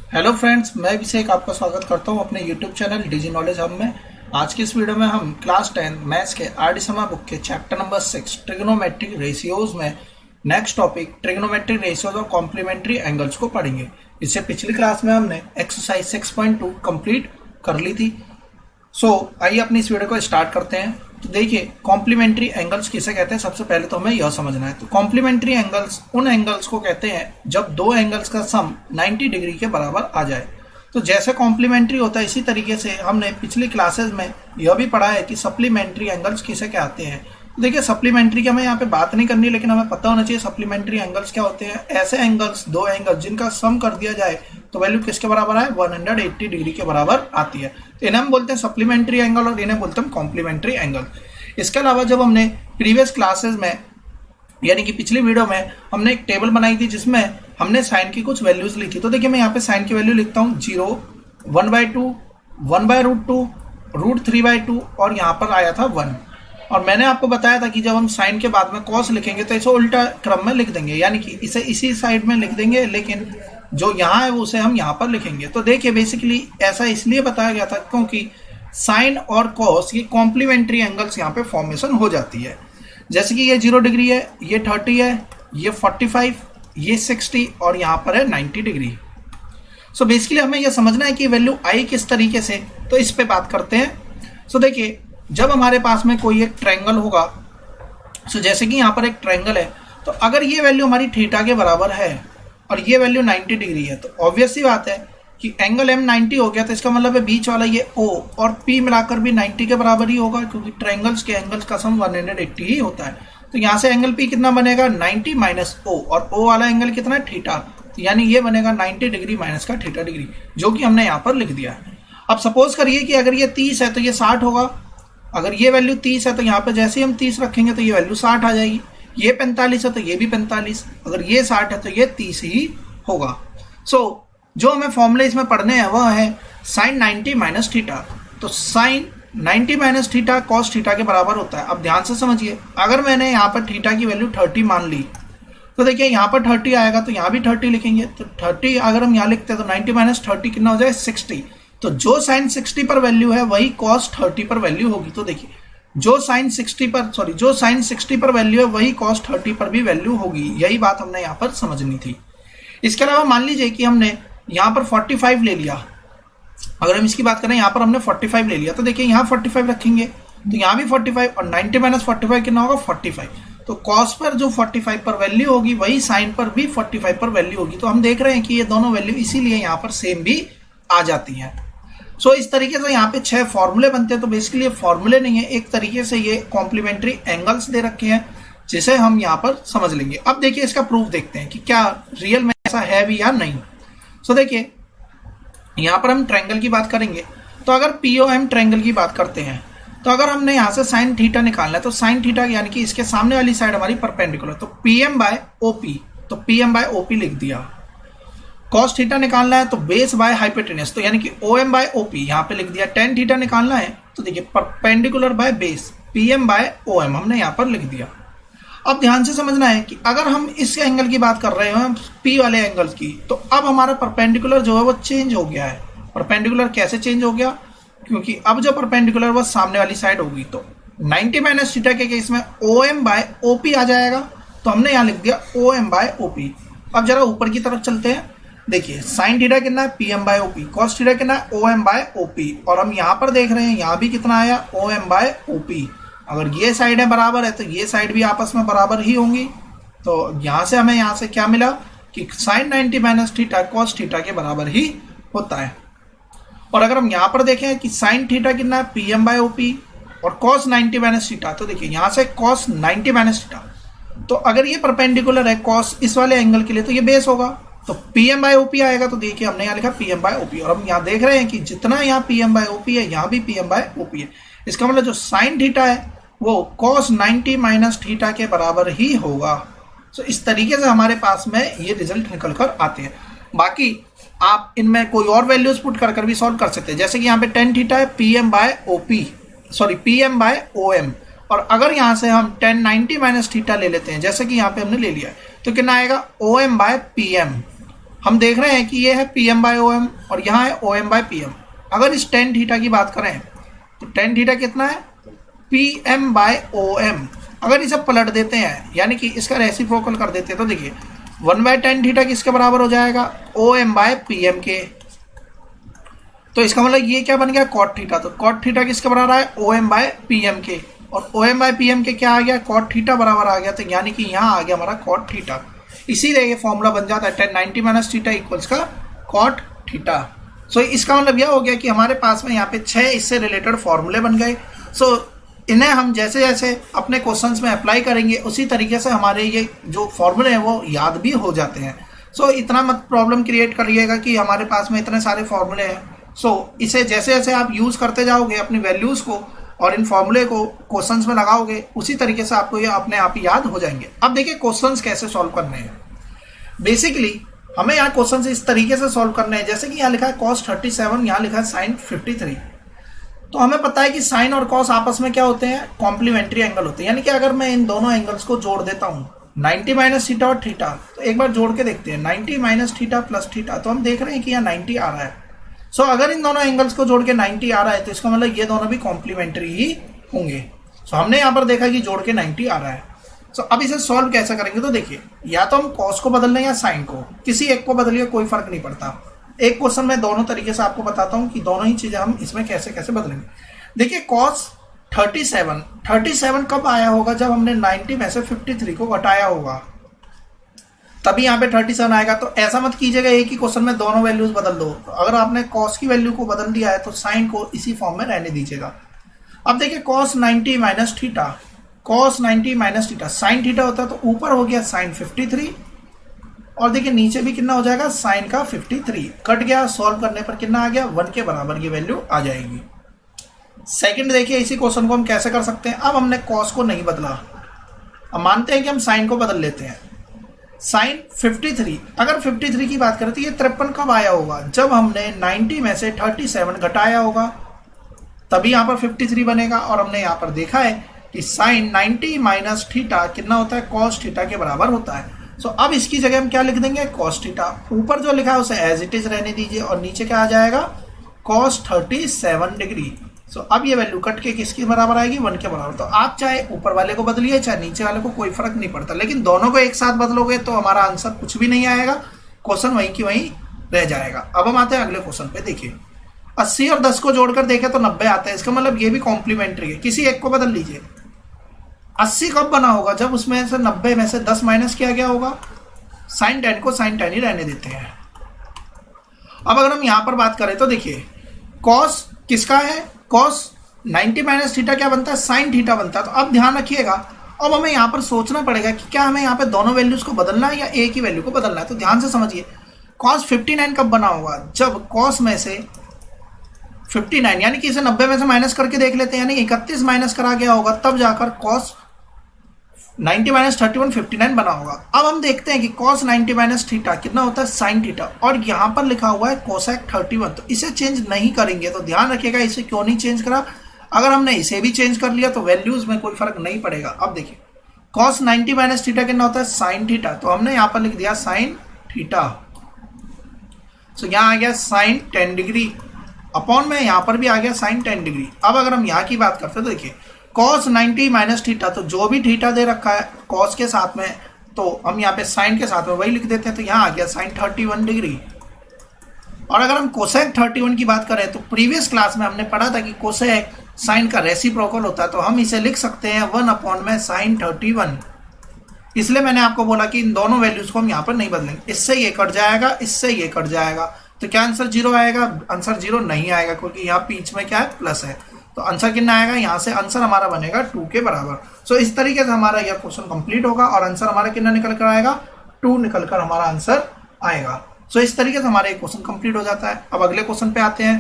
Hello friends, मैं अभिषेक आपका स्वागत करता हूं अपने यूट्यूब चैनल डिजी नॉलेज हब में। आज की इस वीडियो में हम क्लास 10 मैथ्स के आर.डी. शर्मा बुक के चैप्टर नंबर 6 ट्रिग्नोमेट्रिक रेशियोज में नेक्स्ट टॉपिक ट्रिग्नोमेट्रिक रेशियोज और कॉम्प्लीमेंट्री एंगल्स को पढ़ेंगे। इससे पिछली क्लास में हमने एक्सरसाइज 6.2 कंप्लीट कर ली थी। आइए अपनी इस वीडियो को स्टार्ट करते हैं। तो देखिए, कॉम्प्लीमेंट्री एंगल्स किसे कहते हैं, सबसे पहले तो हमें यह समझना है। तो कॉम्प्लीमेंट्री एंगल्स उन एंगल्स को कहते हैं जब दो एंगल्स का सम 90 डिग्री के बराबर आ जाए। तो जैसे कॉम्प्लीमेंट्री होता है, इसी तरीके से हमने पिछली क्लासेस में यह भी पढ़ा है कि सप्लीमेंट्री एंगल्स किसे कहते हैं। तो देखिए, सप्लीमेंट्री की हमें यहाँ पे बात नहीं करनी, लेकिन हमें पता होना चाहिए सप्लीमेंट्री एंगल्स क्या होते हैं। ऐसे एंगल्स, दो एंगल्स जिनका सम कर दिया जाए तो वैल्यू किसके बराबर है, 180 डिग्री के बराबर आती है। तो इन्हें हम बोलते हैं सप्लीमेंट्री एंगल और इन्हें बोलते हैं कॉम्प्लीमेंट्री एंगल। इसके अलावा जब हमने प्रीवियस क्लासेस में यानी कि पिछली वीडियो में हमने एक टेबल बनाई थी जिसमें हमने साइन की कुछ वैल्यूज ली थी। तो देखिए, मैं यहाँ पे साइन की वैल्यू लिखता हूँ 0, 1/2, 1/√2, √3/2 और यहाँ पर आया था 1। और मैंने आपको बताया था कि जब हम साइन के बाद में कॉस लिखेंगे तो इसे उल्टा क्रम में लिख देंगे, यानी कि इसे इसी साइड में लिख देंगे, लेकिन जो यहाँ है वो उसे हम यहाँ पर लिखेंगे। तो देखिए, बेसिकली ऐसा इसलिए बताया गया था क्योंकि साइन और कॉस ये कॉम्प्लीमेंट्री एंगल्स यहाँ पे फॉर्मेशन हो जाती है। जैसे कि ये 0 डिग्री है, ये 30 है, ये 45, ये 60 और यहाँ पर है 90 डिग्री। बेसिकली हमें यह समझना है कि वैल्यू आई किस तरीके से, तो इस पे बात करते हैं। देखिए, जब हमारे पास में कोई एक ट्रायंगल होगा, जैसे कि यहाँ पर एक ट्रायंगल है, तो अगर ये वैल्यू हमारी थीटा के बराबर है और ये वैल्यू 90 डिग्री है, तो ऑब्वियस सी बात है कि एंगल M 90 हो गया। तो इसका मतलब है बीच वाला ये O और P मिलाकर भी 90 के बराबर ही होगा, क्योंकि ट्रायंगल्स के एंगल्स का सम 180 ही होता है। तो यहाँ से एंगल P कितना बनेगा, 90 माइनस O, और O वाला एंगल कितना है, थीटा। तो यानी ये बनेगा 90 डिग्री माइनस का थीटा डिग्री, जो कि हमने यहाँ पर लिख दिया है। अब सपोज करिए कि अगर ये 30 है तो ये 60 होगा। अगर ये वैल्यू 30 है तो यहाँ पर जैसे ही हम 30 रखेंगे तो ये वैल्यू 60 आ जाएगी। ये 45 है तो ये भी 45, अगर ये 60 है तो ये 30 ही होगा। जो हमें फॉर्मूले इसमें पढ़ने हैं वह है साइन 90 माइनस थीटा। तो sine 90 minus theta cos theta के बराबर होता है। अब ध्यान से समझिए, अगर मैंने यहाँ पर थीटा की वैल्यू 30 मान ली, तो देखिए यहाँ पर 30 आएगा तो यहाँ भी 30 लिखेंगे। तो 30 अगर हम यहाँ लिखते हैं तो 90 माइनस 30 कितना हो जाए, 60। तो जो साइन 60 पर वैल्यू है वही कॉस 30 पर वैल्यू होगी। तो देखिए, जो साइन 60 पर वैल्यू है वही कॉस 30 पर भी वैल्यू होगी। यही बात हमने यहाँ पर समझनी थी। इसके अलावा मान लीजिए कि हमने यहाँ पर 45 ले लिया। अगर हम इसकी बात करें, यहाँ पर हमने 45 ले लिया, तो देखिए यहाँ 45 रखेंगे तो यहाँ भी 45, और 90 माइनस 45 कितना होगा, 45। तो कॉस पर जो 45 पर वैल्यू होगी वही साइन पर भी 45 पर वैल्यू होगी। तो हम देख रहे हैं कि ये दोनों वैल्यू इसीलिए यहाँ पर सेम भी आ जाती हैं। इस तरीके से यहाँ पे 6 फॉर्मूले बनते हैं। तो बेसिकली ये फॉर्मूले नहीं है, एक तरीके से ये कॉम्प्लीमेंट्री एंगल्स दे रखे हैं जिसे हम यहाँ पर समझ लेंगे। अब देखिए, इसका प्रूफ देखते हैं कि क्या रियल में ऐसा है भी या नहीं। देखिए, यहाँ पर हम ट्रायंगल की बात करेंगे। तो अगर POM ट्रायंगल की बात करते हैं, तो अगर हमने यहाँ से साइन थीटा निकालना है, तो साइन थीटा यानी कि इसके सामने वाली साइड हमारी परपेंडिकुलर, तो PM/OP, तो PM/OP लिख दिया। कॉस थीटा निकालना है तो बेस बाय हाइपोटेनस, तो यानी कि OM/OP यहाँ पे लिख दिया। टेन थीटा निकालना है तो देखिए परपेंडिकुलर बाय बेस, PM/OM हमने यहाँ पर लिख दिया। अब ध्यान से समझना है कि अगर हम इस एंगल की बात कर रहे हैं, P वाले एंगल की, तो अब हमारा परपेंडिकुलर जो है वो चेंज हो गया है। परपेंडिकुलर कैसे चेंज हो गया, क्योंकि अब जो परपेंडिकुलर वो सामने वाली साइड होगी। तो 90 माइनस थीटा के केस में OM/OP आ जाएगा, तो हमने यहाँ लिख दिया OM/OP। अब जरा ऊपर की तरफ चलते हैं। देखिए, साइन थीटा कितना है, PM/OP, कॉस थीटा कितना है, OM/OP, और हम यहाँ पर देख रहे हैं यहाँ भी कितना आया, OM/OP। अगर ये साइड है बराबर है तो ये साइड भी आपस में बराबर ही होंगी। तो यहाँ से हमें यहाँ से क्या मिला कि sine 90 minus theta cos theta के बराबर ही होता है। और अगर हम यहाँ पर देखें कि साइन थीटा कितना है, PM/OP, और कॉस 90 माइनस थीटा, तो देखिए यहाँ से कॉस 90 माइनस थीटा, तो अगर ये परपेंडिकुलर है कॉस इस वाले एंगल के लिए, तो ये बेस होगा, तो PM/OP आएगा। तो देखिए, हमने यहाँ लिखा PM/OP, और हम यहाँ देख रहे हैं कि जितना यहाँ PM/OP है यहाँ भी PM/OP है। इसका मतलब जो साइन थीटा है वो cos 90 माइनस थीटा के बराबर ही होगा। इस तरीके से हमारे पास में ये रिजल्ट निकल कर आते हैं। बाकी आप इनमें कोई और वैल्यूज पुट कर भी सॉल्व कर सकते हैं। जैसे कि यहाँ पे tan थीटा है PM/OM, और अगर यहाँ से हम tan 90 माइनस थीटा ले लेते हैं, जैसे कि यहाँ पे हमने ले लिया है, तो कितना आएगा, OM/PM। हम देख रहे हैं कि ये है P M by O M और यहाँ है O M by P M. अगर इस टेन थीटा की बात करें तो टेन थीटा कितना है, P M by O M. अगर इसे पलट देते हैं यानी कि इसका रेसिप्रोकल कर देते हैं तो देखिए 1/10 थीटा किसके बराबर हो जाएगा, O M by P M के। तो इसका मतलब ये क्या बन गया, कॉट थीटा। तो कॉट थीटा किसके बराबर है, O M by P M के। और O M by P M के क्या आ गया, कॉट थीटा बराबर आ गया। तो यानी कि यहाँ आ गया हमारा कॉट थीटा। इसीलिए ये फॉर्मूला बन जाता है tan 90 माइनस थीटा इक्वल्स का कॉट थीटा। सो इसका मतलब यह हो गया कि हमारे पास में यहाँ पे 6 इससे रिलेटेड फॉर्मूले बन गए। सो इन्हें हम जैसे जैसे अपने क्वेश्चंस में अप्लाई करेंगे उसी तरीके से हमारे ये जो फॉर्मूले हैं वो याद भी हो जाते हैं। सो इतना मत प्रॉब्लम क्रिएट करिएगा कि हमारे पास में इतने सारे फॉर्मूले हैं। सो इसे जैसे जैसे आप यूज़ करते जाओगे अपनी वैल्यूज़ को और इन फॉर्मूले को क्वेश्चंस में लगाओगे उसी तरीके से आपको ये अपने आप ही याद हो जाएंगे। अब देखिए क्वेश्चंस कैसे सॉल्व करने हैं। बेसिकली हमें यहाँ क्वेश्चन इस तरीके से सॉल्व करने हैं, जैसे कि यहाँ लिखा है cos 37, यहाँ लिखा है sin 53। तो हमें पता है कि साइन और कॉस आपस में क्या होते हैं, कॉम्प्लीमेंट्री एंगल होते हैं। यानी कि अगर मैं इन दोनों एंगल्स को जोड़ देता हूँ 90 माइनस थीटा और थीटा, तो एक बार जोड़ के देखते हैं 90 माइनस थीटा प्लस थीटा, तो हम देख रहे हैं कि यहाँ 90 आ रहा है। सो अगर इन दोनों एंगल्स को जोड़ के 90 आ रहा है तो इसका मतलब ये दोनों भी कॉम्प्लीमेंट्री ही होंगे। सो हमने यहाँ पर देखा कि जोड़ के 90 आ रहा है। सो अब इसे सॉल्व कैसे करेंगे, तो देखिए या तो हम कॉस को बदल लें या साइन को, किसी एक को बदलिए कोई फर्क नहीं पड़ता। एक क्वेश्चन में दोनों तरीके से आपको बताता हूँ कि दोनों ही चीजें हम इसमें कैसे कैसे बदलेंगे। देखिए कॉस 37 कब आया होगा, जब हमने 90 में से 53 को घटाया होगा तभी यहाँ पे 37 आएगा। तो ऐसा मत कीजिएगा एक ही क्वेश्चन में दोनों वैल्यूज बदल दो। अगर आपने कॉस की वैल्यू को बदल दिया है तो साइन को इसी फॉर्म में रहने दीजिएगा। अब देखिए cos 90 minus theta, cos 90 minus theta, sine theta होता है तो ऊपर हो गया साइन 53 और देखिए नीचे भी कितना हो जाएगा, साइन का 53 कट गया। सॉल्व करने पर कितना आ गया, 1 के बराबर की वैल्यू आ जाएगी। सेकंड देखिए इसी क्वेश्चन को हम कैसे कर सकते हैं। अब हमने cos को नहीं बदला, अब मानते हैं कि हम साइन को बदल लेते हैं। साइन 53, अगर 53 की बात करें तो ये 53 कब आया होगा, जब हमने 90 में से 37 घटाया होगा तभी यहाँ पर 53 बनेगा। और हमने यहाँ पर देखा है कि साइन 90 माइनस थीटा कितना होता है, कॉस थीटा के बराबर होता है। सो अब इसकी जगह हम क्या लिख देंगे, कॉस थीटा। ऊपर जो लिखा है उसे एज इट इज रहने दीजिए और नीचे क्या आ जाएगा, कॉस 37 डिग्री। सो अब ये वैल्यू कट के किसके बराबर आएगी, 1 के बराबर। तो आप चाहे ऊपर वाले को बदलिए चाहे नीचे वाले को, कोई फर्क नहीं पड़ता, लेकिन दोनों को एक साथ बदलोगे तो हमारा आंसर कुछ भी नहीं आएगा, क्वेश्चन वहीं की वहीं रह जाएगा। अब हम आते हैं अगले क्वेश्चन पे। देखिए 80 और 10 को जोड़कर देखें तो 90 आता है, इसका मतलब ये भी कॉम्प्लीमेंट्री है। किसी एक को बदल लीजिए। 80 कब बना होगा, जब उसमें से 90 में से 10 माइनस किया गया होगा। साइन 10 को साइन 10 ही रहने देते हैं। अब अगर हम यहां पर बात करें तो देखिए कॉस किसका है, कॉस 90 माइनस थीटा क्या बनता है, साइन थीटा बनता है। तो अब ध्यान रखिएगा, अब हमें यहाँ पर सोचना पड़ेगा कि क्या हमें यहाँ पे दोनों वैल्यूज को बदलना है या एक ही वैल्यू को बदलना है। तो ध्यान से समझिए, कॉस 59 कब बना होगा, जब कॉस में से 59 यानी कि इसे 90 में से माइनस करके देख लेते हैं, यानी 31 माइनस करा गया होगा तब जाकर कॉस 90 माइनस 31 59 बना होगा। अब हम देखते हैं कि cos 90 माइनस थीटा कितना होता है, साइन थीटा, और यहाँ पर लिखा हुआ है कोसेक 31। तो इसे चेंज नहीं करेंगे। तो ध्यान रखिएगा इसे क्यों नहीं चेंज करा। अगर हमने इसे भी चेंज कर लिया तो वैल्यूज में कोई फर्क नहीं पड़ेगा। अब देखिए cos 90 माइनस थीटा कितना होता है, साइन थीटा। तो हमने यहाँ पर लिख दिया साइन थीटा। सो यहाँ आ गया साइन 10 डिग्री अपॉन में यहाँ पर भी आ गया साइन 10 डिग्री। अब अगर हम यहाँ की बात करते हैं तो देखिए cos 90 माइनस थीटा, तो जो भी थीटा दे रखा है cos के साथ में तो हम यहाँ पे साइन के साथ में वही लिख देते हैं। तो यहाँ आ गया साइन 31 डिग्री। और अगर हम कोसेक 31 की बात करें तो प्रीवियस क्लास में हमने पढ़ा था कि कोसेक साइन का रेसिप्रोकल होता है, तो हम इसे लिख सकते हैं 1 अपॉन में साइन 31। इसलिए मैंने आपको बोला कि इन दोनों वैल्यूज को हम यहाँ पर नहीं बदलेंगे। इससे ये कट जाएगा, इससे ये कट जाएगा, तो क्या आंसर 0 आएगा, आंसर 0 नहीं आएगा क्योंकि यहाँ बीच में क्या है, प्लस है। तो आंसर कितना आएगा, यहाँ से आंसर हमारा बनेगा 2 के बराबर। सो इस तरीके से हमारा यह क्वेश्चन कंप्लीट होगा और आंसर हमारा कितना निकल कर आएगा, 2 निकल कर हमारा आंसर आएगा। सो इस तरीके से हमारा एक क्वेश्चन कंप्लीट हो जाता है। अब अगले क्वेश्चन पे आते हैं।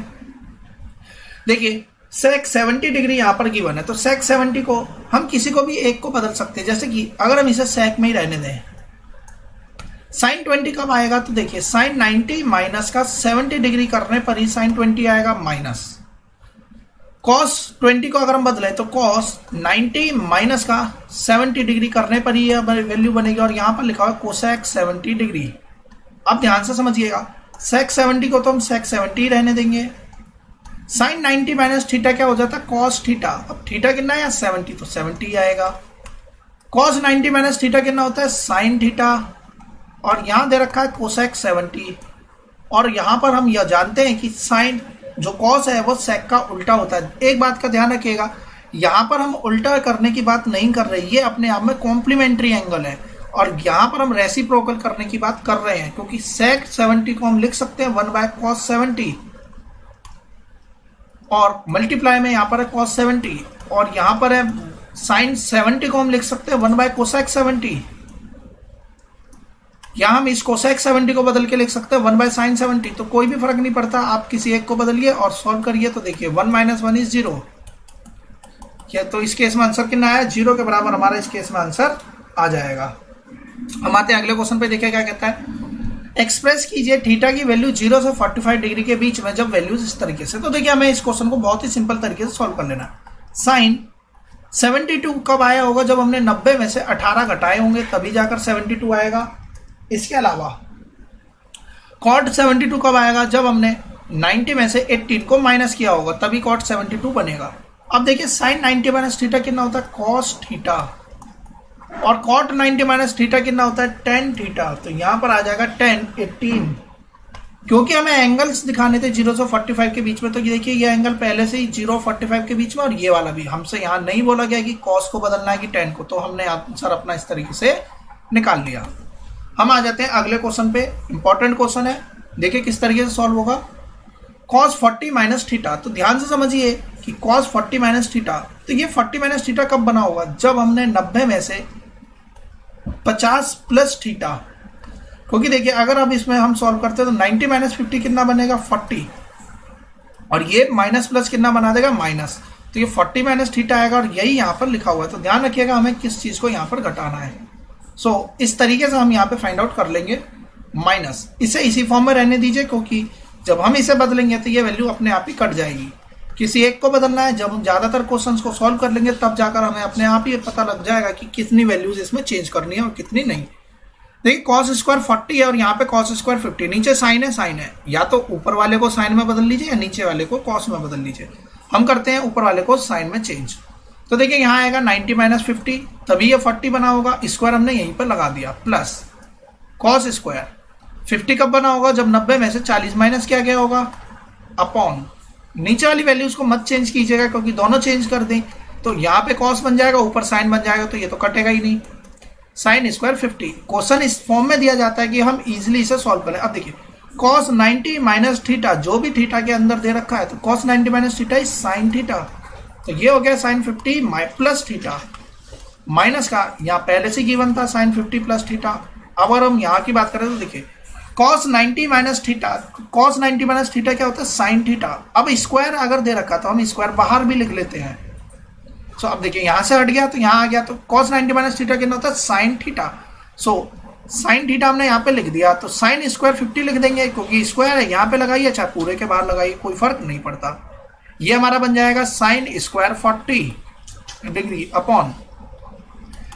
देखिए सेक 70 डिग्री यहाँ पर गिवन है, तो सेक 70 को हम किसी को भी एक को बदल सकते हैं। जैसे कि अगर हम इसे सेक में ही रहने दें, साइन 20 कब आएगा, तो देखिए साइन 90 माइनस का 70 डिग्री करने पर ही साइन 20 आएगा माइनस। cos 20 को अगर हम बदलें तो cos 90 माइनस का 70 डिग्री करने पर ही वैल्यू बनेगी और यहाँ पर लिखा हुआ कोसेक 70 डिग्री। अब ध्यान से समझिएगा, sec 70 को तो हम sec 70 रहने देंगे। sin 90 माइनस थीटा क्या हो जाता है, cos थीटा। अब थीटा कितना है, 70 तो 70 आएगा। cos 90 माइनस थीटा कितना होता है, sin थीटा। और यहां दे रखा है cosec 70। और यहां पर हम यह जानते हैं कि sin जो cos है वो sec का उल्टा होता है। एक बात का ध्यान रखिएगा, यहां पर हम उल्टा करने की बात नहीं कर रहे, ये अपने आप में कॉम्प्लीमेंट्री एंगल है। और यहां पर हम रेसिप्रोकल करने की बात कर रहे हैं, क्योंकि sec 70 को हम लिख सकते हैं 1 बाय cos 70 और मल्टीप्लाई में यहां पर है cos 70, और यहां पर है sin 70 को हम लिख सकते हैं 1 बाय cosec 70। यहां हम इस cosec 70 को बदल के लिख सकते हैं 1 बाय sin 70। तो कोई भी फर्क नहीं पड़ता, आप किसी एक को बदलिए और सॉल्व करिए। तो देखिए 1 माइनस 1 इज 0। तो इस केस में आंसर कितना आया, 0 के बराबर हमारा इस केस में आंसर आ जाएगा। हम आते हैं अगले क्वेश्चन पे, देखिए क्या कहता है। एक्सप्रेस कीजिए थीटा की वैल्यू 0 से 45 डिग्री के बीच में जब वैल्यूज इस तरीके से। तो देखिए हमें इस क्वेश्चन को बहुत ही सिंपल तरीके से सॉल्व कर लेना। साइन 72 कब आया होगा, जब हमने 90 में से 18 घटाए होंगे तभी जाकर 72 आएगा। इसके अलावा कॉट 72 कब आएगा, जब हमने 90 में से 18 को माइनस किया होगा तभी कॉट 72 बनेगा। अब देखिए साइन 90 माइनस थीटा कितना होता है, कॉस थीटा। और कॉट 90 माइनस थीटा कितना होता है, टेन थीटा। तो यहां पर आ जाएगा 10 18। क्योंकि हमें एंगल्स दिखाने थे 0 से 45 के बीच में, तो ये देखिए ये एंगल पहले से ही 0 और 45 के बीच में, और ये वाला भी। हमसे यहाँ नहीं बोला गया कि कॉस को बदलना है कि टेन को, तो हमने आंसर अपना इस तरीके से निकाल लिया। हम आ जाते हैं अगले क्वेश्चन पे। इंपॉर्टेंट क्वेश्चन है, देखिए किस तरीके से सॉल्व होगा। cos 40 माइनस थीटा, तो ध्यान से समझिए कि cos 40 माइनस थीटा, तो ये 40 माइनस थीटा कब बना होगा, जब हमने 90 में से 50 प्लस थीटा। क्योंकि देखिए अगर अब इसमें हम सॉल्व करते हैं तो 90 माइनस 50 कितना बनेगा, 40। और ये माइनस प्लस कितना बना देगा, माइनस। तो ये 40 माइनस थीटा आएगा, और यही यहाँ पर लिखा हुआ है। तो ध्यान रखिएगा हमें किस चीज को यहाँ पर घटाना है। इस तरीके से हम यहाँ पे फाइंड आउट कर लेंगे। माइनस, इसे इसी फॉर्म में रहने दीजिए, क्योंकि जब हम इसे बदलेंगे तो ये वैल्यू अपने आप ही कट जाएगी। किसी एक को बदलना है, जब हम ज्यादातर क्वेश्चंस को सॉल्व कर लेंगे तब जाकर हमें अपने आप ही पता लग जाएगा कि कितनी वैल्यूज इसमें चेंज करनी है और कितनी नहीं। देखिए cos स्क्वायर 40 है और यहाँ पे cos स्क्वायर 50। नीचे साइन है, या तो ऊपर वाले को साइन में बदल लीजिए या नीचे वाले को cos में बदल लीजिए। हम करते हैं ऊपर वाले को साइन में चेंज। तो देखिए यहाँ आएगा 90 माइनस 50, तभी ये 40 बना होगा। स्क्वायर हमने यहीं पर लगा दिया, प्लस cos स्क्वायर 50 कब बना होगा, जब 90 में से 40 माइनस किया गया होगा, अपॉन नीचे वाली वैल्यूज को मत चेंज कीजिएगा, क्योंकि दोनों चेंज कर दें तो यहाँ पे cos बन जाएगा, ऊपर साइन बन जाएगा, तो ये तो कटेगा ही नहीं। साइन स्क्वायर 50 क्वेश्चन इस फॉर्म में दिया जाता है कि हम इजीली इसे सॉल्व करें। अब देखिए cos 90 माइनस थीटा, जो भी थीटा के अंदर दे रखा है, तो cos 90 minus theta is sine theta. तो ये हो गया साइन 50 प्लस थीटा, माइनस का यहाँ पहले से गिवन था साइन 50 प्लस थीटा। अब अगर हम यहाँ की बात करें तो देखिए cos 90 minus theta, cos 90 minus theta क्या होता है, साइन थीटा। अब स्क्वायर अगर दे रखा तो हम स्क्वायर बाहर भी लिख लेते हैं। अब देखिए यहाँ से हट गया तो यहाँ आ गया, तो cos 90 माइनस थीटा कितना होता है, साइन थीटा। साइन थीटा हमने यहाँ पे लिख दिया, तो साइन स्क्वायर 50 लिख देंगे, क्योंकि स्क्वायर है, यहाँ पे लगाइए चाहे पूरे के बाहर लगाइए, कोई फर्क नहीं पड़ता। ये हमारा बन जाएगा sine square 40 degree upon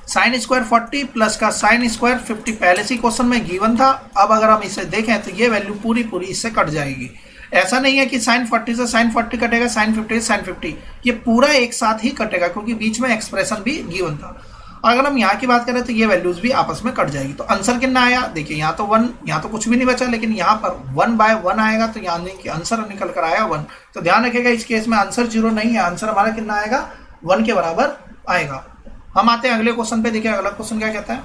sine square 40 plus का साइन स्क्वायर 50। पहले से क्वेश्चन में गिवन था। अब अगर हम इसे देखें तो ये वैल्यू पूरी इससे कट जाएगी। ऐसा नहीं है कि साइन 40 से साइन 40 कटेगा, साइन 50 से साइन 50, ये पूरा एक साथ ही कटेगा, क्योंकि बीच में एक्सप्रेशन भी गिवन था। अगर हम यहाँ की बात करें तो ये वैल्यूज भी आपस में कट जाएगी। तो आंसर कितना आया, देखिए यहाँ तो 1, यहाँ तो कुछ भी नहीं बचा, लेकिन यहाँ पर 1 बाय 1 आएगा, तो यानी कि आंसर निकल कर आया 1। तो ध्यान रखिएगा इस केस में आंसर 0 नहीं है, आंसर हमारा कितना आएगा, 1 के बराबर आएगा। हम आते हैं अगले क्वेश्चन पे। देखिए अगला क्वेश्चन क्या कहता है,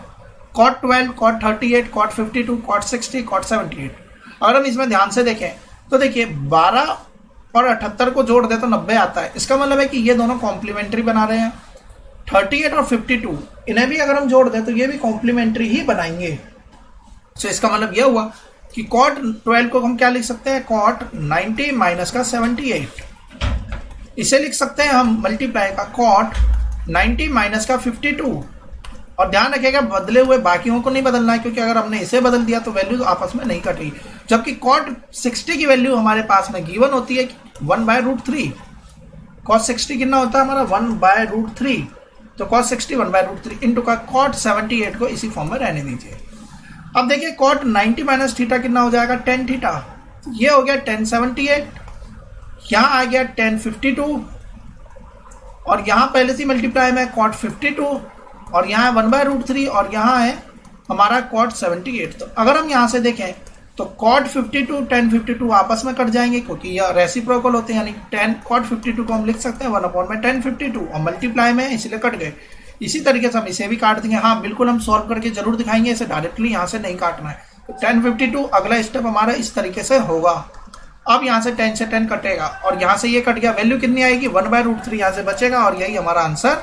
cot 12, cot 38, cot 52, cot 60, cot 78। अगर हम इसमें ध्यान से देखें तो देखिए 12 और 78 को जोड़ दे तो 90 आता है। इसका मतलब है कि ये दोनों कॉम्प्लीमेंट्री बना रहे हैं। 38 और 52 इन्हें भी अगर हम जोड़ दें तो ये भी कॉम्प्लीमेंट्री ही बनाएंगे। तो इसका मतलब यह हुआ कि cot 12 को हम क्या लिख सकते हैं, cot 90 माइनस का 78। इसे लिख सकते हैं हम मल्टीप्लाई का cot 90 माइनस का 52। और ध्यान रखिएगा बदले हुए बाकियों को नहीं बदलना है, क्योंकि अगर हमने इसे बदल दिया तो वैल्यू आपस में नहीं कटेगी। जबकि cot 60 की वैल्यू हमारे पास में गिवन होती है 1/√3। cos 60 कितना होता है हमारा, 1/√3। तो cos 60 1/√3 इंटू का cot 78 को इसी फॉर्म में रहने दीजिए। अब देखिए कॉट 90 माइनस थीटा कितना हो जाएगा, टेन थीटा। ये हो गया 1078, यहाँ आ गया 1052, और यहाँ पहले से मल्टीप्लाई में कॉट 52, और यहाँ है 1/√3, और यहाँ है हमारा कॉट 78। तो अगर हम यहाँ से देखें तो कॉट 52 1052 आपस में कट जाएंगे क्योंकि यह रेसिप्रोकल होते हैं, यानी 10 कॉट 52 को हम लिख सकते हैं 1/1052, और मल्टीप्लाई में इसलिए कट गए। इसी तरीके से हम इसे भी काट देंगे। हाँ बिल्कुल, हम सॉल्व करके जरूर दिखाएंगे, इसे डायरेक्टली यहाँ से नहीं काटना है। तो 1052 अगला स्टेप हमारा इस तरीके से होगा। अब यहाँ से 10 से 10 कटेगा, और यहाँ से ये कट गया, वैल्यू कितनी आएगी 1/√3 यहाँ से बचेगा, और यही हमारा आंसर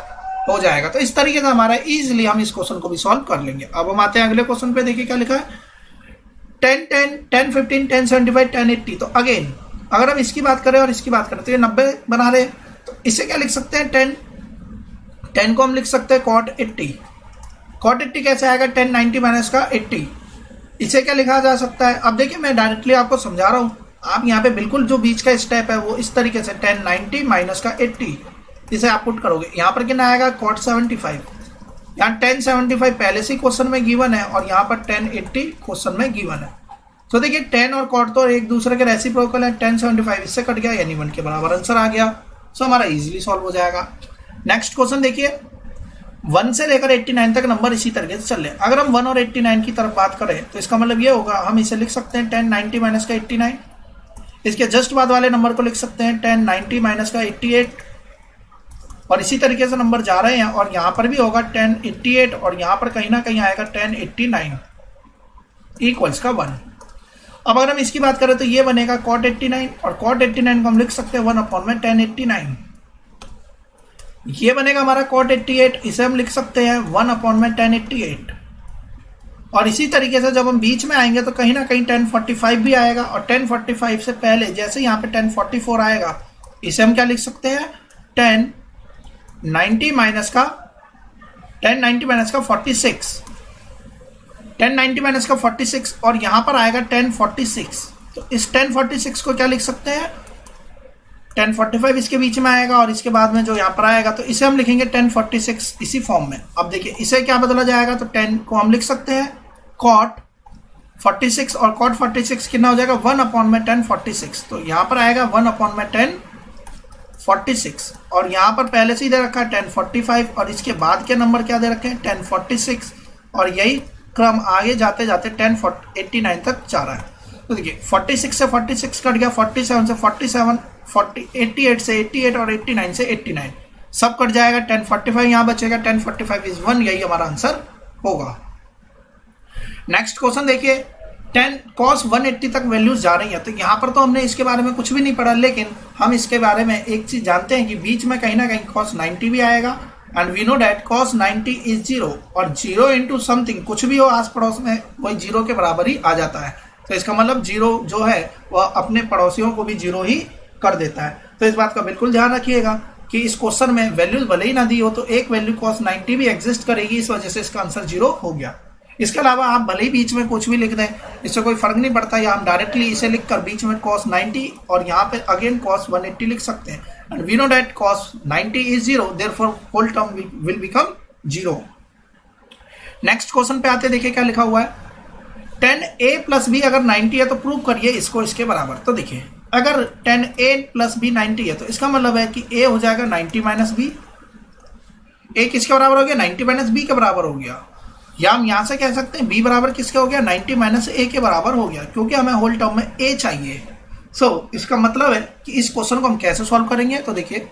हो जाएगा। तो इस तरीके से हमारा इजीली हम इस क्वेश्चन को भी सॉल्व कर लेंगे। अब हम आते हैं अगले क्वेश्चन पे। देखिए क्या लिखा है, 10 10 10 15 10 75 10 80। तो अगेन अगर हम इसकी बात करें और इसकी बात करें तो ये 90 बना रहे, तो इसे क्या लिख सकते हैं, 10 को हम लिख सकते हैं कॉट 80। कॉट 80 कैसे आएगा, 10 90 माइनस का 80। इसे क्या लिखा जा सकता है, अब देखिए मैं डायरेक्टली आपको समझा रहा हूँ, आप यहाँ पे बिल्कुल जो बीच का स्टेप है वो इस तरीके से 10 90 माइनस का 80, इसे आप पुट करोगे। यहाँ पर कितना आएगा कॉट 75, यहाँ 1075 पहले से क्वेश्चन में गिवन है, और यहाँ पर 1080 क्वेश्चन में गिवन है। तो देखिए 10 और कॉट तो एक दूसरे के रेसिप्रोकल है, 1075 इससे कट गया, यानी 1 के बराबर आंसर आ गया। सो हमारा इजीली सॉल्व हो जाएगा। नेक्स्ट क्वेश्चन देखिए, 1 से लेकर 89 तक नंबर इसी तरीके से चल रहे। अगर हम 1 और 89 की तरफ बात करें तो इसका मतलब ये होगा, हम इसे लिख सकते हैं 10 90 माइनस का 89। इसके जस्ट बाद वाले नंबर को लिख सकते हैं 10 90 माइनस का 88, और इसी तरीके से नंबर जा रहे हैं, और यहाँ पर भी होगा 10 88, और यहाँ पर कहीं ना कहीं आएगा 10 89 इक्वल्स का 1। अब अगर हम इसकी बात करें तो ये बनेगा कॉट 89, और कॉट 89 को हम लिख सकते हैं 1/1089। ये बनेगा हमारा कॉट 88, इसे हम लिख सकते हैं 1/1088। और इसी तरीके से जब हम बीच में आएंगे तो कहीं ना कहीं 1045 भी आएगा, और 1045 से पहले जैसे यहाँ पे 1044 आएगा, इसे हम क्या लिख सकते हैं 1090 माइनस का 46, 1090 माइनस का 46, और यहाँ पर आएगा 1046। तो इस 1046 को क्या लिख सकते हैं, 1045 इसके बीच में आएगा, और इसके बाद में जो यहाँ पर आएगा तो इसे हम लिखेंगे 1046 इसी फॉर्म में। अब देखिए इसे क्या बदला जाएगा, तो 10 को हम लिख सकते हैं कॉट 46, और कॉट 46 कितना हो जाएगा 1/1046। तो यहाँ पर आएगा 1/1046, और यहाँ पर पहले से ही दे रखा है 1045, और इसके बाद के नंबर क्या दे रखे हैं 1046, और यही क्रम आगे जाते जाते 1089 तक जा रहा है। तो देखिए 46 से 46 कट गया, 47 से 47, 88 से 88, और 89 से 89 सब कट जाएगा, 1045 यहाँ बचेगा, 1045 इज 1, यही हमारा आंसर होगा। नेक्स्ट क्वेश्चन देखिए, 10 cos 180 तक वैल्यूज जा रही है। तो यहाँ पर तो हमने इसके बारे में कुछ भी नहीं पढ़ा, लेकिन हम इसके बारे में एक चीज जानते हैं कि बीच में कहीं ना कहीं cos 90 भी आएगा, and we know that cos 90 is 0, और 0 इंटू समथिंग कुछ भी हो आस पड़ोस में वही 0 के बराबर ही आ जाता है। तो इसका मतलब 0 जो है वह अपने पड़ोसियों को भी 0 ही कर देता है। तो इस बात का बिल्कुल ध्यान रखिएगा कि इस क्वेश्चन में वैल्यूज भले ही ना दी हो तो एक वैल्यू cos 90 भी एग्जिस्ट करेगी, इस वजह से इसका आंसर 0 हो गया। इसके अलावा आप भले ही बीच में कुछ भी लिख दें, इससे कोई फर्क नहीं पड़ता, या हम डायरेक्टली इसे लिखकर बीच में cos 90 और यहाँ पे अगेन cos 180 लिख सकते हैं। And we know that cos 90 is 0, therefore whole term will become 0। Next question पे आते देखिए क्या लिखा हुआ है, 10a प्लस b अगर 90 है तो प्रूव करिए इसको इसके बराबर। तो देखिए अगर 10a प्लस b 90 है तो इसका मतलब है कि a हो जाएगा 90 माइनस b। a किसके बराबर हो गया, 90 माइनस b के बराबर हो गया, या हम यहां से कह सकते हैं b बराबर किसके हो गया, 90 माइनस a के बराबर हो गया, क्योंकि हमें होल टर्म में a चाहिए। इसका मतलब है कि इस क्वेश्चन को हम कैसे सॉल्व करेंगे। तो देखिए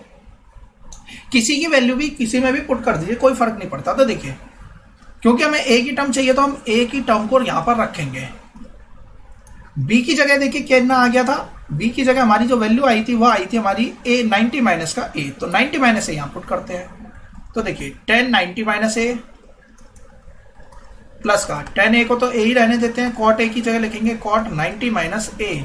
किसी की वैल्यू भी किसी में भी पुट कर दीजिए, कोई फर्क नहीं पड़ता। तो देखिए क्योंकि हमें a की टर्म चाहिए तो हम a की टर्म को यहां पर रखेंगे। b की जगह देखिए कितना आ गया था, b की जगह हमारी जो वैल्यू आई थी वह आई थी हमारी a 90 माइनस का a, तो 90 माइनस a यहां पुट करते हैं। तो देखिए 10 90 माइनस a प्लस का 10a को तो a ही रहने देते हैं, cot a की जगह लिखेंगे cot 90 minus a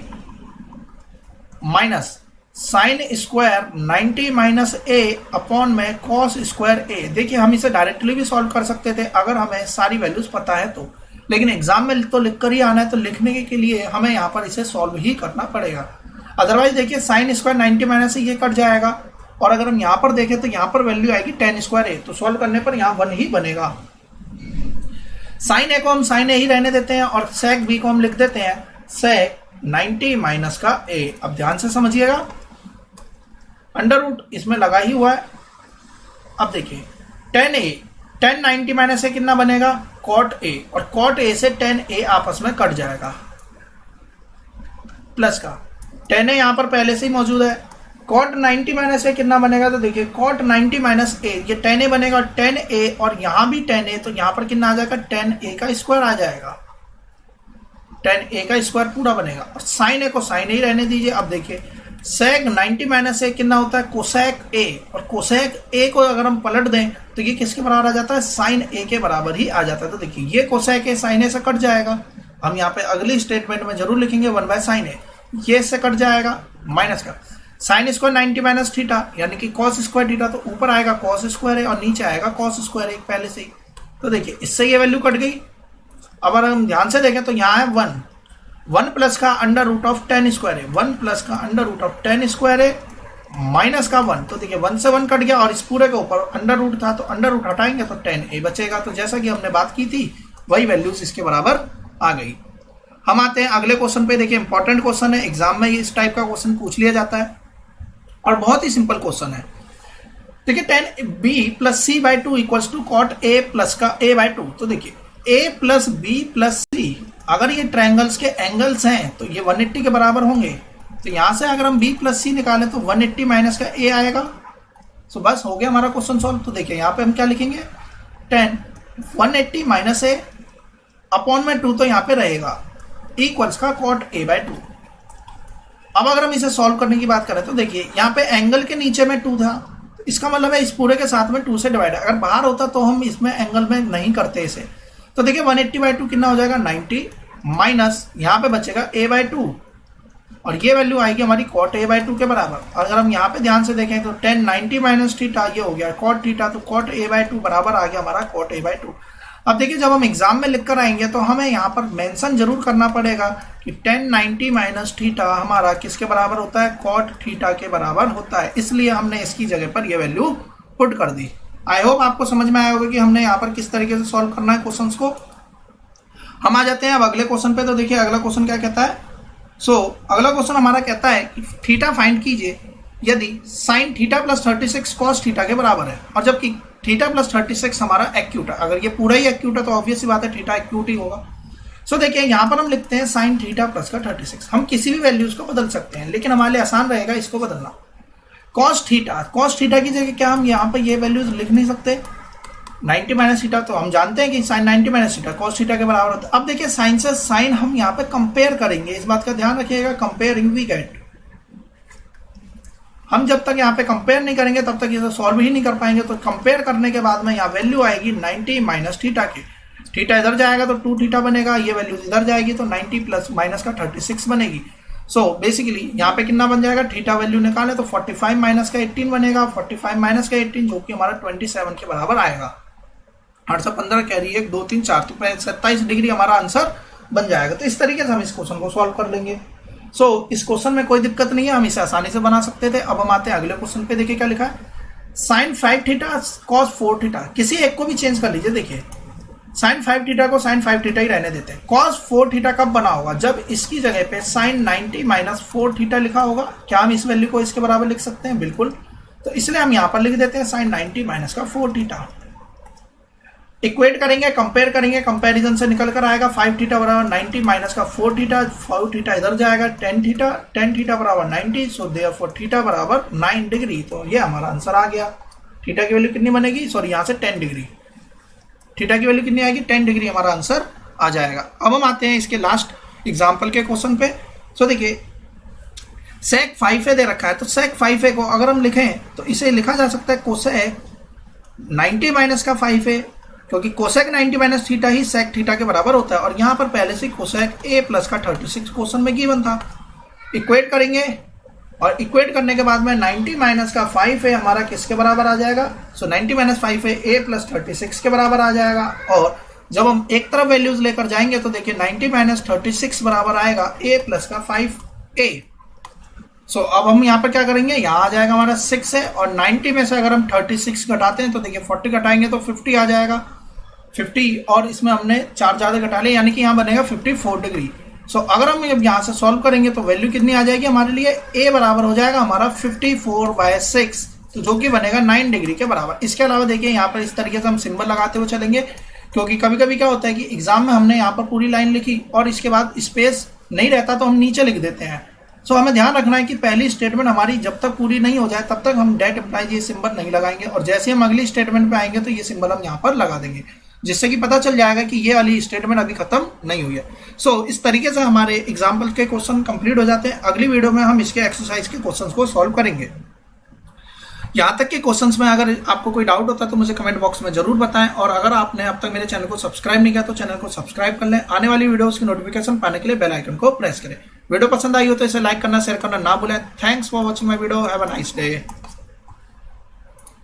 minus sine square 90 minus a upon में cos स्क्वायर a। देखिए हम इसे डायरेक्टली भी सॉल्व कर सकते थे अगर हमें सारी वैल्यूज पता है तो, लेकिन एग्जाम में तो लिख कर ही आना है, तो लिखने के लिए हमें यहाँ पर इसे सॉल्व ही करना पड़ेगा। अदरवाइज देखिए साइन स्क्वायर 90 माइनस ये कट जाएगा, और अगर हम यहाँ पर देखें तो यहाँ पर वैल्यू आएगी 10 स्क्वायर a, तो सॉल्व करने पर यहाँ 1 ही बनेगा। साइन ए को हम साइन ए ही रहने देते हैं और सेक बी को हम लिख देते हैं सेक 90 माइनस का ए। अब ध्यान से समझिएगा, अंडर रूट इसमें लगा ही हुआ है। अब देखिए tan ए, tan 90 माइनस ए कितना बनेगा cot ए, और cot ए से tan ए आपस में कट जाएगा प्लस का tan ए यहां पर पहले से ही मौजूद है। cot 90 माइनस ए कितना बनेगा, तो देखिए cot 90 माइनस ए, ये tan ए बनेगा और tan ए, और यहां भी tan ए, तो यहां पर कितना आ जाएगा tan ए का स्क्वायर आ जाएगा, tan ए का स्क्वायर पूरा बनेगा। और sin ए को sin ए ही रहने दीजिए। अब देखिए sec 90 माइनस ए कितना होता है cosec ए, और cosec ए को अगर हम पलट दें तो ये किसके बराबर आ जाता है, sin ए के बराबर ही आ जाता है। तो देखिए ये cosec ए sin ए से कट जाएगा, हम यहाँ पे अगली स्टेटमेंट में जरूर लिखेंगे 1/sin ए, ये इससे कट जाएगा माइनस का साइन स्क्वायर 90 माइनस थीटा, यानी कि कॉस स्क्वायर थीटा, तो ऊपर आएगा कॉस स्क्वायर है और नीचे आएगा कॉस स्क्वायर एक पहले से ही। तो देखिए इससे ये वैल्यू कट गई। अब अगर हम ध्यान से देखें तो यहाँ है 1 प्लस का अंडर रूट ऑफ 10 स्क्वायर है, 1 प्लस का अंडर रूट ऑफ 10 स्क्वायर है माइनस का 1। तो देखिए 1 से 1 कट गया और इस पूरे के ऊपर अंडर रूट था, तो अंडर रूट हटाएंगे तो 10 ए बचेगा। तो जैसा कि हमने बात की थी वही वैल्यूज इसके बराबर आ गई। हम आते हैं अगले क्वेश्चन पे। देखिए इंपॉर्टेंट क्वेश्चन है, एग्जाम में इस टाइप का क्वेश्चन पूछ लिया जाता है और बहुत ही सिंपल क्वेश्चन है। देखिए tan b plus C by two equals to cot A plus का a बाई टू। तो देखिए a plus B plus C, अगर ये ट्रायंगल्स के एंगल्स हैं तो ये 180 के बराबर होंगे। तो यहां से अगर हम b प्लस सी निकालें तो 180 माइनस का a आएगा। सो बस हो गया हमारा क्वेश्चन सॉल्व। तो देखिए यहाँ पे हम क्या लिखेंगे, tan 180 माइनस a अपॉन में 2 तो यहाँ पे रहेगा इक्वल्स का कॉट a बाई टू। अब अगर हम इसे सॉल्व करने की बात करें तो देखिए यहाँ पे एंगल के नीचे में 2 था, तो इसका मतलब है इस पूरे के साथ में 2 से डिवाइड है। अगर बाहर होता तो हम इसमें एंगल में नहीं करते इसे। तो देखिए 180 बाई 2 कितना हो जाएगा 90 माइनस यहाँ पे बचेगा a बाई टू, और ये वैल्यू आएगी हमारी कॉट a बाई टू के बराबर। अगर हम यहाँ पे ध्यान से देखें तो tan 90 माइनस थीटा ये हो गया कॉट थीटा, तो कॉट a बाई टू बराबर आ गया हमारा कॉट a बाई टू। अब देखिए जब हम एग्जाम में लिख कर आएंगे तो हमें यहाँ पर मेंशन जरूर करना पड़ेगा कि tan 90 माइनस थीटा हमारा किसके बराबर होता है, कॉट थीटा के बराबर होता है। इसलिए हमने इसकी जगह पर ये वैल्यू पुट कर दी। आई होप आपको समझ में आया होगा कि हमने यहाँ पर किस तरीके से सॉल्व करना है क्वेश्चंस को। हम आ जाते हैं अब अगले क्वेश्चन पे। तो देखिए अगला क्वेश्चन क्या कहता है। अगला क्वेश्चन हमारा कहता है कि थीटा फाइंड कीजिए यदि sine theta plus 36 cos theta के बराबर है, और जबकि थीटा प्लस 36 हमारा एक्यूट है। अगर ये पूरा ही एक्यूट है तो ऑब्वियस सी बात है थीटा एक्यूट ही होगा। देखिए यहाँ पर हम लिखते हैं साइन थीटा प्लस का 36। हम किसी भी वैल्यूज को बदल सकते हैं, लेकिन हमारे लिए आसान रहेगा इसको बदलना। कॉस थीटा की जगह क्या हम यहाँ पर ये वैल्यूज लिख नहीं सकते, 90 माइनस थीटा, तो हम जानते हैं कि sine 90 minus theta cos theta के बराबर होता है। अब देखिए साइन से साइन हम यहाँ पे कंपेयर करेंगे, इस बात का ध्यान रखिएगा, कंपेयरिंग वी गेट। हम जब तक यहाँ पे कंपेयर नहीं करेंगे तब तक इसे सॉल्व ही नहीं कर पाएंगे। तो कंपेयर करने के बाद में यहाँ वैल्यू आएगी 90 माइनस थीटा की, थीटा इधर जाएगा तो 2 थीटा बनेगा, ये वैल्यू इधर जाएगी तो 90 प्लस माइनस का 36 बनेगी। बेसिकली यहाँ पे कितना बन जाएगा, थीटा वैल्यू निकाले तो 45 माइनस का 18 बनेगा, 45 माइनस का 18 जो कि हमारा 27 के बराबर आएगा। 8 से 15 कैरी 1 2 3 4, तो 27 डिग्री हमारा आंसर बन जाएगा। तो इस तरीके से हम इस क्वेश्चन को सॉल्व कर लेंगे। इस क्वेश्चन में कोई दिक्कत नहीं है, हम इसे आसानी से बना सकते थे। अब हम आते हैं अगले क्वेश्चन पे। देखिए क्या लिखा है, साइन 5 थीटा कॉस 4 थीटा, किसी एक को भी चेंज कर लीजिए। देखिए साइन 5 थीटा को साइन 5 थीटा ही रहने देते हैं। कॉस 4 थीटा कब बना होगा, जब इसकी जगह पे साइन 90 माइनस 4 थीटा लिखा होगा। क्या हम इस वैल्यू को इसके बराबर लिख सकते हैं, बिल्कुल। तो इसलिए हम यहाँ पर लिख देते हैं साइन 90 माइनस का 4 थीटा। इक्वेट करेंगे, कंपेयर करेंगे, कंपैरिजन से निकल कर आएगा 5 थीटा बराबर 90 माइनस का 4 थीटा, 4 थीटा इधर जाएगा 10 थीटा बराबर 90, सो देयरफॉर थीटा बराबर 9 डिग्री। तो ये हमारा आंसर आ गया। थीटा की वैल्यू कितनी बनेगी, सॉरी यहाँ से 10 डिग्री, थीटा की वैल्यू कितनी आएगी 10 डिग्री हमारा आंसर आ जाएगा। अब हम आते हैं इसके लास्ट एग्जाम्पल के क्वेश्चन पे। देखिए सेक 5a दे रखा है, तो सेक 5a को अगर हम लिखें तो इसे लिखा जा सकता है कोसेक 90 माइनस का 5a, क्योंकि कोसेक 90 माइनस थीटा ही सेक थीटा के बराबर होता है, और यहाँ पर पहले से कोसेक a प्लस का 36 क्वेश्चन में गिवन था। इक्वेट करेंगे, और इक्वेट करने के बाद में 90 माइनस का 5a हमारा किसके बराबर आ जाएगा, 90 माइनस 5a a प्लस 36 के बराबर आ जाएगा। और जब हम एक तरफ वैल्यूज लेकर जाएंगे तो देखिए 90 माइनस 36 बराबर आएगा a प्लस का 5a। अब हम यहाँ पर क्या करेंगे, यहाँ आ जाएगा हमारा 6 है, और 90 में से अगर हम 36 घटाते हैं तो देखिए 40 घटाएंगे तो 50 आ जाएगा। 50 और इसमें हमने 4 ज्यादा घटा लिया, यानी कि यहाँ बनेगा 54 डिग्री। सो अगर हम अब यहाँ से सॉल्व करेंगे तो वैल्यू कितनी आ जाएगी हमारे लिए, a बराबर हो जाएगा हमारा 54/6, तो जो कि बनेगा 9 डिग्री के बराबर। इसके अलावा देखिए यहाँ पर इस तरीके से हम सिंबल लगाते हुए चलेंगे, क्योंकि कभी कभी क्या होता है कि एग्जाम में हमने यहाँ पर पूरी लाइन लिखी और इसके बाद स्पेस नहीं रहता तो हम नीचे लिख देते हैं। सो हमें ध्यान रखना है कि पहली स्टेटमेंट हमारी जब तक पूरी नहीं हो जाए तब तक हम डेट इम्प्लाइज ये सिंबल नहीं लगाएंगे, और जैसे हम अगली स्टेटमेंट पे आएंगे तो ये सिंबल हम यहाँ पर लगा देंगे, जिससे कि पता चल जाएगा कि ये वाली स्टेटमेंट अभी खत्म नहीं हुई है। सो इस तरीके से हमारे एग्जाम्पल के क्वेश्चन कंप्लीट हो जाते हैं। अगली वीडियो में हम इसके एक्सरसाइज के क्वेश्चन को सॉल्व करेंगे। यहाँ तक के क्वेश्चंस में अगर आपको कोई डाउट होता है तो मुझे कमेंट बॉक्स में जरूर बताएं, और अगर आपने अब तक मेरे चैनल को सब्सक्राइब नहीं किया तो चैनल को सब्सक्राइब कर लें। आने वाली वीडियोस की नोटिफिकेशन पाने के लिए बेल आइकन को प्रेस करें। वीडियो पसंद आई हो तो इसे लाइक करना, शेयर करना ना भूलें। Thanks for watching my video. Have a nice day.